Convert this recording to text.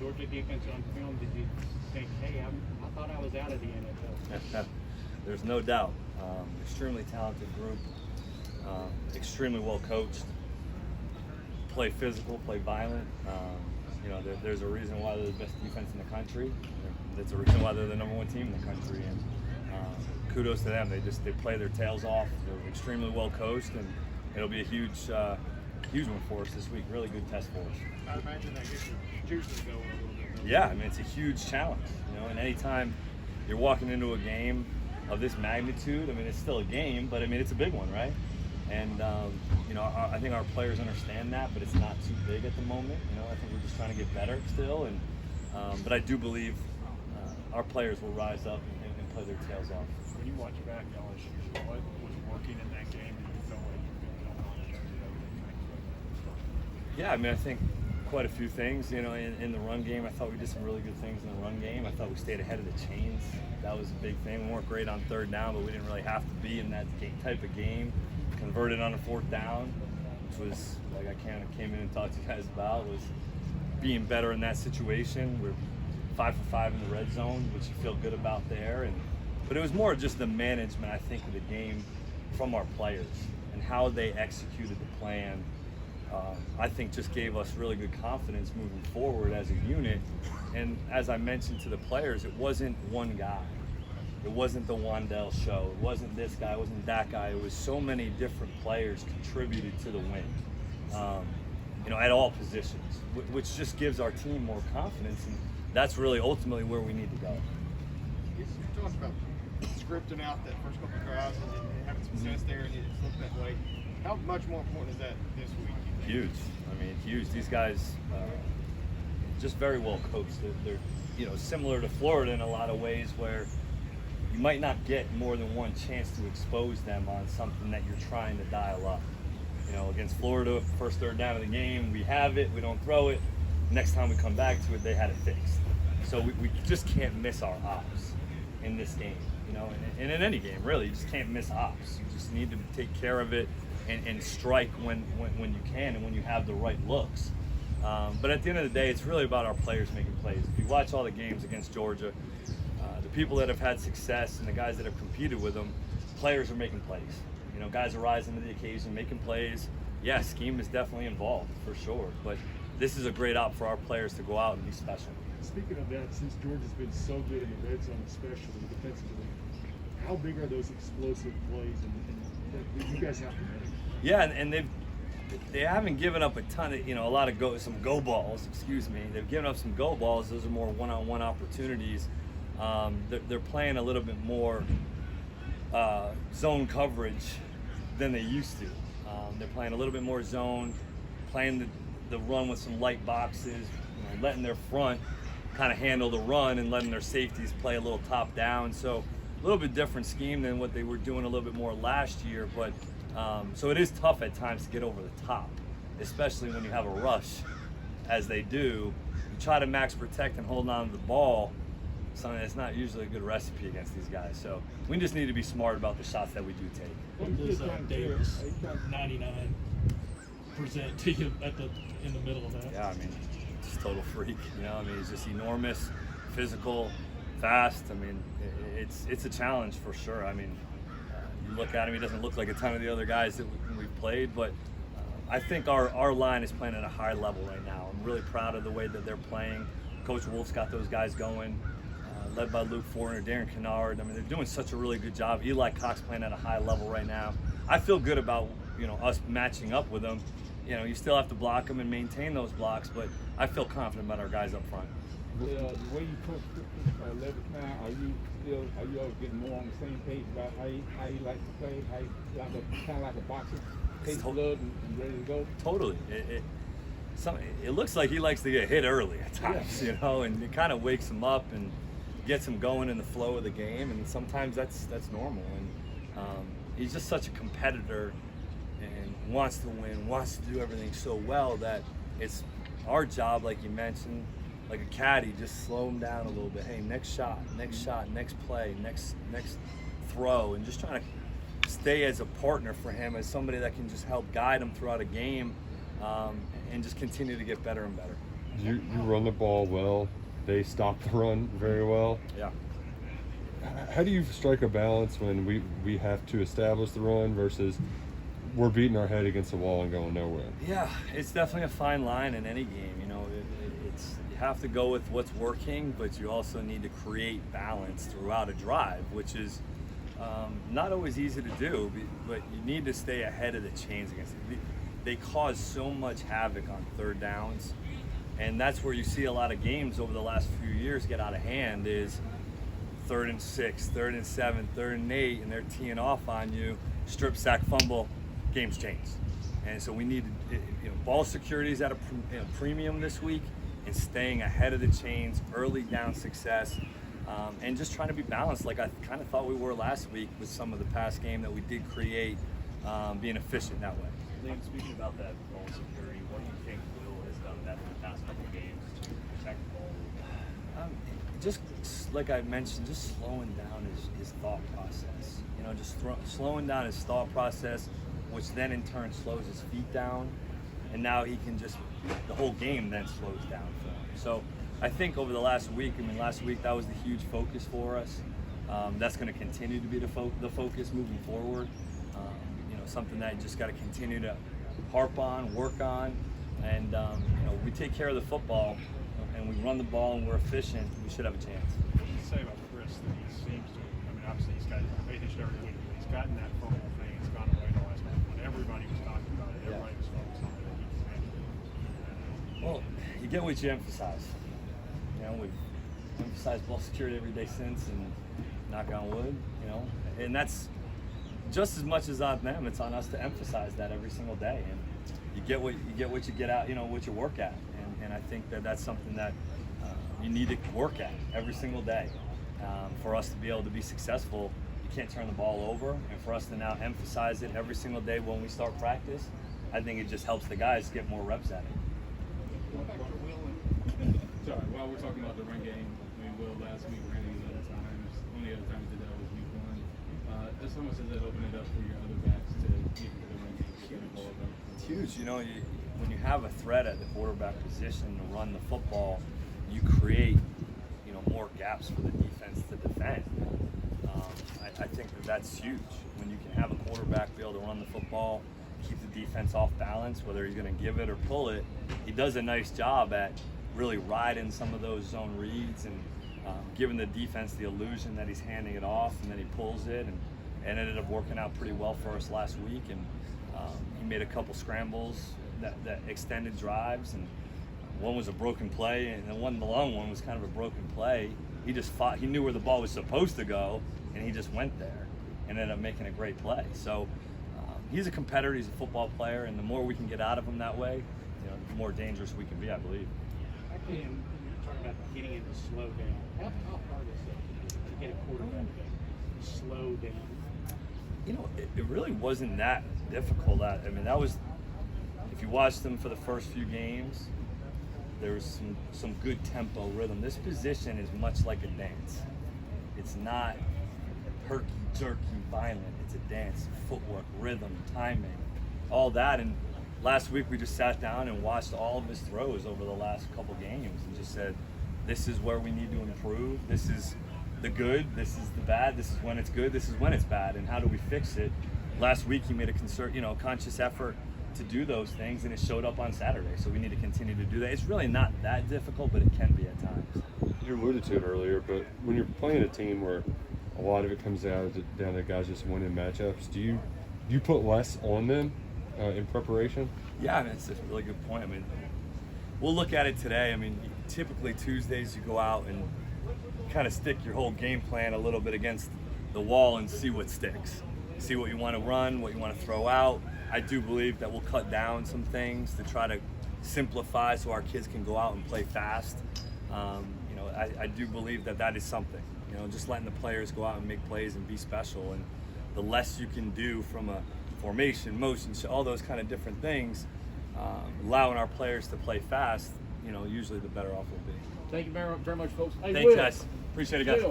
Georgia defense on film, did you think, hey, I thought I was out of the NFL? There's no doubt. Extremely talented group, extremely well coached, play physical, play violent. There's a reason why they're the best defense in the country. There's a reason why they're the #1 team in the country. And kudos to them. They play their tails off. They're extremely well coached, and it'll be a huge one for us this week. Really good test for us. I imagine that gets your juices going a little bit. Yeah, I mean, it's a huge challenge, and anytime you're walking into a game of this magnitude, I mean, it's still a game, but I mean, it's a big one, right? And, I think our players understand that, but it's not too big at the moment. I think we're just trying to get better still, but I do believe our players will rise up and play their tails off. When you watch back LSU, what was working in that game and you felt like you could build on in terms of everything? Yeah, I mean, I think quite a few things. In the run game, I thought we did some really good things in the run game. I thought we stayed ahead of the chains. That was a big thing. We weren't great on third down, but we didn't really have to be in that type of game. Converted on a fourth down, which was, like I kind of came in and talked to you guys about, was being better in that situation. We're 5 for 5 in the red zone, which you feel good about there. But it was more just the management, I think, of the game from our players and how they executed the plan. I think just gave us really good confidence moving forward as a unit. And as I mentioned to the players, it wasn't one guy. It wasn't the Wandell show. It wasn't this guy. It wasn't that guy. It was so many different players contributed to the win, at all positions, which just gives our team more confidence. And that's really ultimately where we need to go. You talked about scripting out that first couple of drives and having success there, and it's looked that way. How much more important is that this week? Huge. I mean, huge. These guys just very well coached. They're similar to Florida in a lot of ways, where you might not get more than one chance to expose them on something that you're trying to dial up. Against Florida, first third down of the game, we have it, we don't throw it. Next time we come back to it, they had it fixed. So we just can't miss our ops in this game, and in any game, really. You just can't miss ops. You just need to take care of it and strike when you can and when you have the right looks. But at the end of the day, it's really about our players making plays. If you watch all the games against Georgia, the people that have had success and the guys that have competed with them, players are making plays. Guys are rising to the occasion, making plays. Yeah, scheme is definitely involved, for sure. But this is a great op for our players to go out and be special. Speaking of that, since Georgia's been so good in the red zone, especially defensively, how big are those explosive plays and you guys have to make? Yeah, and they haven't given up a ton of, a lot of some go balls, excuse me. They've given up some go balls. Those are more one-on-one opportunities. They're playing a little bit more zone coverage than they used to. They're playing a little bit more zone, playing the run with some light boxes, letting their front kind of handle the run and letting their safeties play a little top down. So a little bit different scheme than what they were doing a little bit more last year. But so it is tough at times to get over the top, especially when you have a rush, as they do. You try to max protect and hold on to the ball. Something that's not usually a good recipe against these guys. So we just need to be smart about the shots that we do take. What does Davis 99 present to you in the middle of that? Yeah, I mean, just total freak. He's just enormous, physical, fast. I mean, it's a challenge for sure. I mean, you look at him, he doesn't look like a ton of the other guys that we've played, but I think our line is playing at a high level right now. I'm really proud of the way that they're playing. Coach Wolf's got those guys going. Led by Luke Fortner, Darren Kennard. I mean, they're doing such a really good job. Eli Cox playing at a high level right now. I feel good about us matching up with them. You still have to block them and maintain those blocks, but I feel confident about our guys up front. The way you coach Levis now, are you all getting more on the same page about how you like to play, how you kind of like a boxer, takes blood and ready to go? Totally. It looks like he likes to get hit early at times, and it kind of wakes him up and gets him going in the flow of the game, and sometimes that's normal. And he's just such a competitor and wants to win, wants to do everything so well that it's our job, like you mentioned, like a caddy, just slow him down a little bit. Hey, next shot, next play, next throw, and just trying to stay as a partner for him, as somebody that can just help guide him throughout a game, and just continue to get better and better. you run the ball well. They stop the run very well. Yeah. How do you strike a balance when we have to establish the run versus we're beating our head against the wall and going nowhere? Yeah, it's definitely a fine line in any game. You know, it's you have to go with what's working, but you also need to create balance throughout a drive, which is not always easy to do. But you need to stay ahead of the chains against it. They cause so much havoc on third downs, and that's where you see a lot of games over the last few years get out of hand. Is 3rd and 6, 3rd and 7, 3rd and 8, and they're teeing off on you, strip sack, fumble, game's changed. And so we need to, ball security is at a premium this week, and staying ahead of the chains, early down success, and just trying to be balanced like I kind of thought we were last week with some of the pass game that we did create, being efficient that way. Liam, speaking about that ball security, what do you think Will has done that for the past couple of games to protect the ball? Just like I mentioned, just slowing down his thought process. Just slowing down his thought process, which then in turn slows his feet down, and now he can the whole game then slows down for him. So I think over the last week, last week that was the huge focus for us. That's going to continue to be the focus moving forward. Something that you just got to continue to harp on, work on, and we take care of the football and we run the ball and we're efficient, we should have a chance. What do you say about Chris that he seems to, obviously he's got paid attention every week, but he's gotten that fumble thing, it's gone away the last week. When everybody was talking about it, everybody was focused on it, that he can handle it. Well, you get what you emphasize. We've emphasized ball security every day since, and knock on wood, and that's just as much as on them, it's on us to emphasize that every single day. And you get what you get out, what you work at. And I think that's something that you need to work at every single day. For us to be able to be successful, you can't turn the ball over. And for us to now emphasize it every single day when we start practice, I think it just helps the guys get more reps at it. Sorry, while we're talking about the run game, Will last week ran 11 times. Only other time he did that was week 1. Just how much does that open it up for your other backs to get into the run game, to get the ball up? It's huge. When you have a threat at the quarterback position to run the football, you create, more gaps for the defense to defend. I think that's huge. When you can have a quarterback be able to run the football, keep the defense off balance, whether he's going to give it or pull it, he does a nice job at really riding some of those zone reads and giving the defense the illusion that he's handing it off, and then he pulls it, and ended up working out pretty well for us last week. And he made a couple scrambles that extended drives, and one was a broken play, and the long one was kind of a broken play. He just fought. He knew where the ball was supposed to go, and he just went there and ended up making a great play. So he's a competitor. He's a football player, and the more we can get out of him that way, the more dangerous we can be, I believe. You're talking about getting him to slow down. How hard is it to get a quarterback to slow down? It really wasn't that difficult. That was, if you watched them for the first few games, there was some good tempo rhythm. This position is much like a dance. It's not herky jerky violent. It's a dance. Footwork, rhythm, timing, all that. And last week we just sat down and watched all of his throws over the last couple games and just said, this is where we need to improve. This is the good, this is the bad, this is when it's good, this is when it's bad, and how do we fix it? Last week he made a conscious effort to do those things, and it showed up on Saturday. So we need to continue to do that. It's really not that difficult, but it can be at times. You alluded to it earlier, but when you're playing a team where a lot of it comes down to guys just winning matchups, do you put less on them in preparation? Yeah, it's a really good point. We'll look at it today. Typically Tuesdays you go out and kind of stick your whole game plan a little bit against the wall and see what sticks. See what you want to run, what you want to throw out. I do believe that we'll cut down some things to try to simplify so our kids can go out and play fast. I do believe that is something. Just letting the players go out and make plays and be special. And the less you can do from a formation, motion, all those kind of different things, allowing our players to play fast, usually the better off we'll be. Thank you very much, folks. Hey, Thanks, Will. guys. Appreciate it, guys. Will.